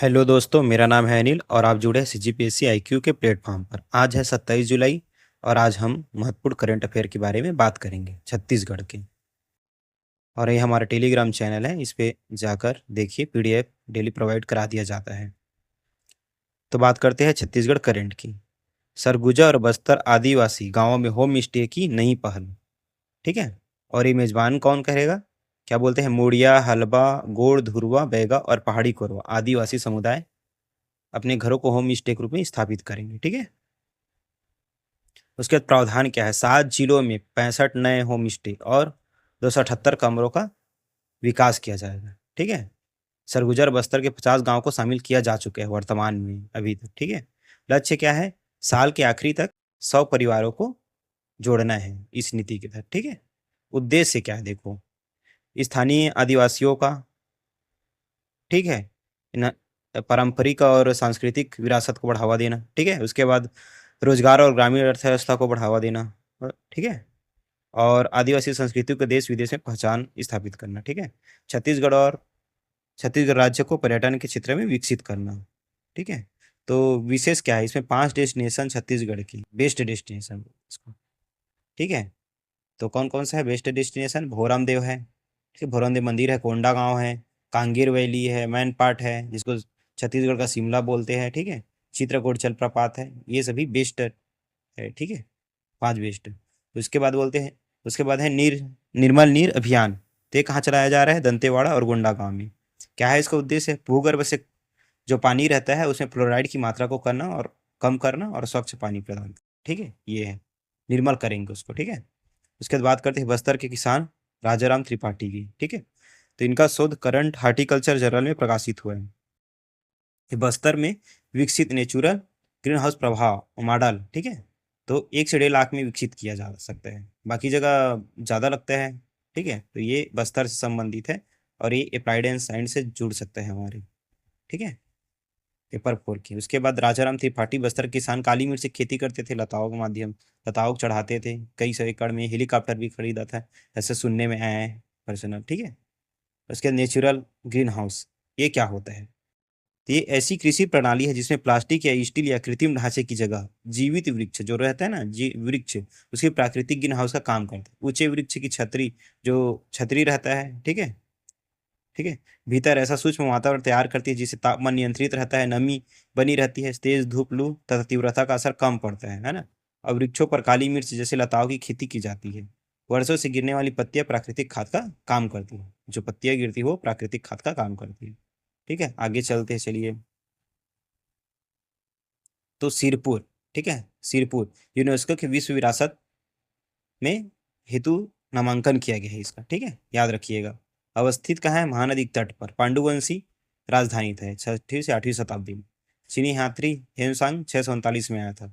Hello दोस्तों, मेरा नाम है अनिल और आप जुड़े हैं सीजीपीएससी आईक्यू के प्लेटफॉर्म पर। आज है 27 जुलाई और आज हम महत्वपूर्ण करंट अफेयर के बारे में बात करेंगे छत्तीसगढ़ के। और ये हमारा टेलीग्राम चैनल है, इस पे जाकर देखिए, पीडीएफ डेली प्रोवाइड करा दिया जाता है। तो बात करते हैं छत्तीसगढ़ करंट की। सरगुजा और बस्तर आदिवासी गाँवों में होम स्टे की नई पहल। ठीक है। और ये मेजबान कौन करेगा? क्या बोलते हैं, मुड़िया, हलबा, गोड़, धुरवा, बैगा और पहाड़ी कोरवा आदिवासी समुदाय अपने घरों को होम स्टे के रूप में स्थापित करेंगे। ठीक है। उसके बाद प्रावधान क्या है, 7 जिलों में 65 नए होम स्टे और 278 कमरों का विकास किया जाएगा। ठीक है। सरगुजा बस्तर के 50 गांव को शामिल किया जा चुके हैं वर्तमान में अभी तक। ठीक है। लक्ष्य क्या है, साल के आखिरी तक 100 परिवारों को जोड़ना है इस नीति के तहत। ठीक है। उद्देश्य क्या है, देखो, स्थानीय आदिवासियों का, ठीक है, पारंपरिक और सांस्कृतिक विरासत को बढ़ावा देना। ठीक है। उसके बाद रोजगार और ग्रामीण अर्थव्यवस्था को बढ़ावा देना। ठीक है। और आदिवासी संस्कृति को देश विदेश में पहचान स्थापित करना। ठीक है। छत्तीसगढ़ और छत्तीसगढ़ राज्य को पर्यटन के क्षेत्र में विकसित करना। ठीक है। तो विशेष क्या है, इसमें 5 डेस्टिनेशन छत्तीसगढ़ की बेस्ट डेस्टिनेशन इसको। ठीक है। तो कौन कौन सा है बेस्ट डेस्टिनेशन? भोरम देव है, ठीक है, भोरम देव मंदिर है, कोंडा गांव है, कांगेर वैली है, मैन पाट है जिसको छत्तीसगढ़ का शिमला बोलते हैं। ठीक है। चित्रकूट जलप्रपात है, ये सभी बेस्ट है। ठीक है। 5 बेस्ट। उसके बाद बोलते हैं, उसके बाद है निर्मल नीर अभियान। तो ये कहाँ चलाया जा रहा है? दंतेवाड़ा और गोंडा गांव में। क्या है इसका उद्देश्य? भूगर्भ से जो पानी रहता है उसमें फ्लोराइड की मात्रा को करना और कम करना और स्वच्छ पानी प्रदान करना। ठीक है, ये है, निर्मल करेंगे उसको। ठीक है। उसके बाद बात करते हैं बस्तर के किसान राजाराम त्रिपाठी की। ठीक है। तो इनका शोध करंट हार्टिकल्चर जर्नल में प्रकाशित हुआ है। ये बस्तर में विकसित नेचुरल ग्रीन हाउस प्रभाव मॉडल। ठीक है। तो 1 से 1.5 लाख में विकसित किया जा सकता है, बाकी जगह ज़्यादा लगता है। ठीक है। तो ये बस्तर से संबंधित है और ये अप्लाइड एंड साइंस से जुड़ सकता है हमारे। ठीक है। पेपर 4 की। उसके बाद राजाराम त्रिपाठी बस्तर किसान काली मिर्च की खेती करते थे, लताओं के माध्यम, लताओं चढ़ाते थे, कई सौ एकड़ में हेलीकॉप्टर भी खरीदा था, ऐसे सुनने में आया है पर्सनल। ठीक है। उसके बाद नेचुरल ग्रीन हाउस, ये क्या होता है? तो ये ऐसी कृषि प्रणाली है जिसमें प्लास्टिक या स्टील या कृत्रिम ढांचे की जगह जीवित वृक्ष जो रहता है ना, जी वृक्ष, उसके प्राकृतिक ग्रीन हाउस का काम करता है। ऊंचे वृक्ष की छतरी, जो छतरी रहता है, ठीक है, ठीक है, भीतर ऐसा सूक्ष्म वातावरण तैयार करती है जिससे तापमान नियंत्रित रहता है, नमी बनी रहती है, तेज धूप, लू तथा तीव्रता का असर कम पड़ता है ना। और वृक्षों पर काली मिर्च जैसे लताओं की खेती की जाती है। वर्षों से गिरने वाली पत्तियां प्राकृतिक खाद का काम करती है, जो पत्तियां गिरती है वो प्राकृतिक खाद का काम करती है। ठीक है, आगे चलते हैं, चलिए। तो सिरपुर, ठीक है, सिरपुर यूनेस्को की विश्व विरासत में हेतु नामांकन किया गया है इसका। ठीक है, याद रखिएगा। अवस्थित कहाँ है? महानदी के तट पर, पांडुवंशी राजधानी था, 6ठी से 8वीं शताब्दी में। चीनी यात्री हेमसांग 639 में आया था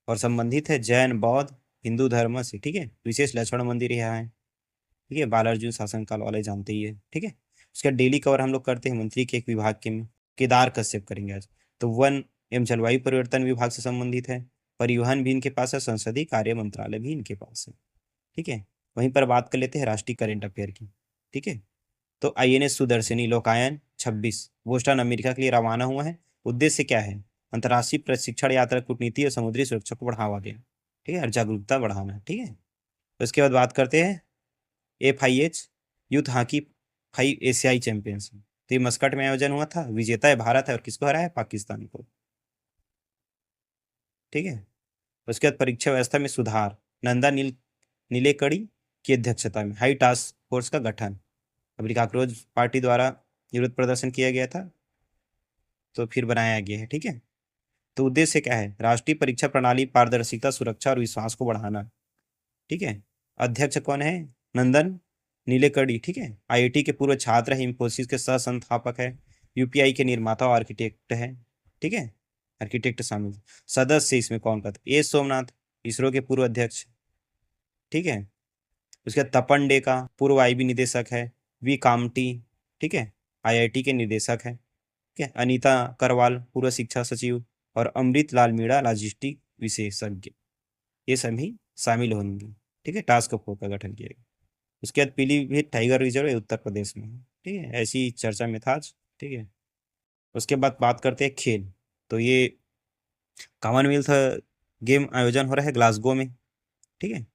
और संबंधित है जैन, बौद्ध, हिंदू धर्म से। ठीक है। विशेष लक्ष्मण मंदिर यहाँ है। ठीक है, बालार्जुन शासनकाल वाले जानते ही है। ठीक है। उसका डेली कवर हम लोग करते हैं मंत्री के एक विभाग के में। केदार कश्यप करेंगे आज। तो वन एवं जलवायु परिवर्तन विभाग से संबंधित है। परिवहन भी इनके पास है, संसदीय कार्य मंत्रालय भी इनके पास है। ठीक है। वहीं पर बात कर लेते हैं राष्ट्रीय करंट अफेयर की। ठीक है। तो आईएनएस सुदर्शनी लोकायन 26 बोस्टन अमेरिका के लिए रवाना हुआ है। उद्देश्य क्या है? अंतर्राष्ट्रीय प्रशिक्षण यात्रा, कूटनीति और समुद्री सुरक्षा को बढ़ावा देना। ठीक है, और जागरूकता बढ़ाना। ठीक है। तो इसके बाद बात करते हैं FIH यूथ हॉकी 5 एशियाई चैंपियनशिप। तो ये मस्कट में आयोजन हुआ था, विजेता है भारत है और किसको हराया है? पाकिस्तान को। ठीक है। उसके बाद परीक्षा व्यवस्था में सुधार, नंदा नीलेकड़ी की अध्यक्षता में हाई टास्क फोर्स का गठन। अभी काकरोच पार्टी द्वारा विरोध प्रदर्शन किया गया था, तो फिर बनाया गया है। ठीक है। तो उद्देश्य क्या है? राष्ट्रीय परीक्षा प्रणाली, पारदर्शिता, सुरक्षा और विश्वास को बढ़ाना। ठीक है। अध्यक्ष कौन है? नंदन नीलेकड़ी। ठीक है, IIT के पूर्व छात्र है, इंफोसिस के सह संस्थापक है, UPI के निर्माता और आर्किटेक्ट है। ठीक है, आर्किटेक्ट शामिल। सदस्य इसमें कौन का था? सोमनाथ, इसरो के पूर्व अध्यक्ष। ठीक है। उसके बाद तपन डे का पूर्व IB निदेशक है। वी कामटी, ठीक है, IIT के निदेशक है। ठीक है। अनीता करवाल पूर्व शिक्षा सचिव और अमृत लाल मीणा लॉजिस्टिक विशेषज्ञ, ये सभी शामिल होंगे। ठीक है, टास्क फोर्स का गठन किया गया। उसके बाद पीलीभीत टाइगर रिजर्व है, उत्तर प्रदेश में। ठीक है, ऐसी चर्चा में था आज। ठीक है। उसके बाद बात करते हैं खेल। तो ये कॉमनवेल्थ गेम आयोजन हो रहा है ग्लासगो में। ठीक है।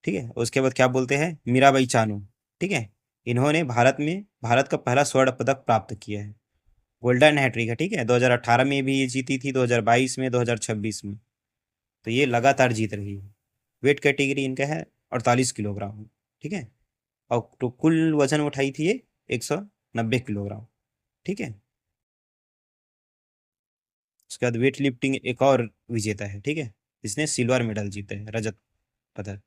ठीक है, उसके बाद क्या बोलते हैं, मीराबाई चानू। ठीक है, इन्होंने भारत का पहला स्वर्ण पदक प्राप्त किया है। गोल्डन हैट्रिक है। ठीक है, 2018 में भी ये जीती थी, 2022 में, 2026 में। तो ये लगातार जीत रही है। वेट कैटेगरी इनका है 48 किलोग्राम। ठीक है, और तो कुल वजन उठाई थी ये 190 किलोग्राम। ठीक है, उसके बाद वेट लिफ्टिंग एक और विजेता है। ठीक है, इसने सिल्वर मेडल जीते हैं, रजत पदक।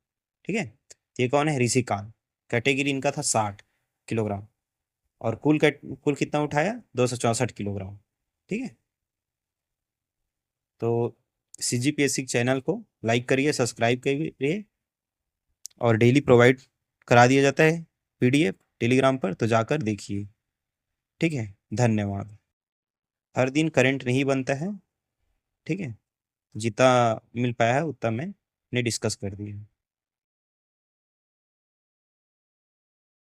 ठीक है, तो ये कौन है, ऋषिकांत। कैटेगरी इनका था 60 किलोग्राम। और कुल कितना उठाया, 264 किलोग्राम। ठीक है, तो सीजीपीएससी चैनल को लाइक करिए, सब्सक्राइब करिए, और डेली प्रोवाइड करा दिया जाता है पीडीएफ टेलीग्राम पर, तो जाकर देखिए। ठीक है, धन्यवाद। हर दिन करंट नहीं बनता है। ठीक है, जितना मिल पाया है उतना मैंने डिस्कस कर दिया।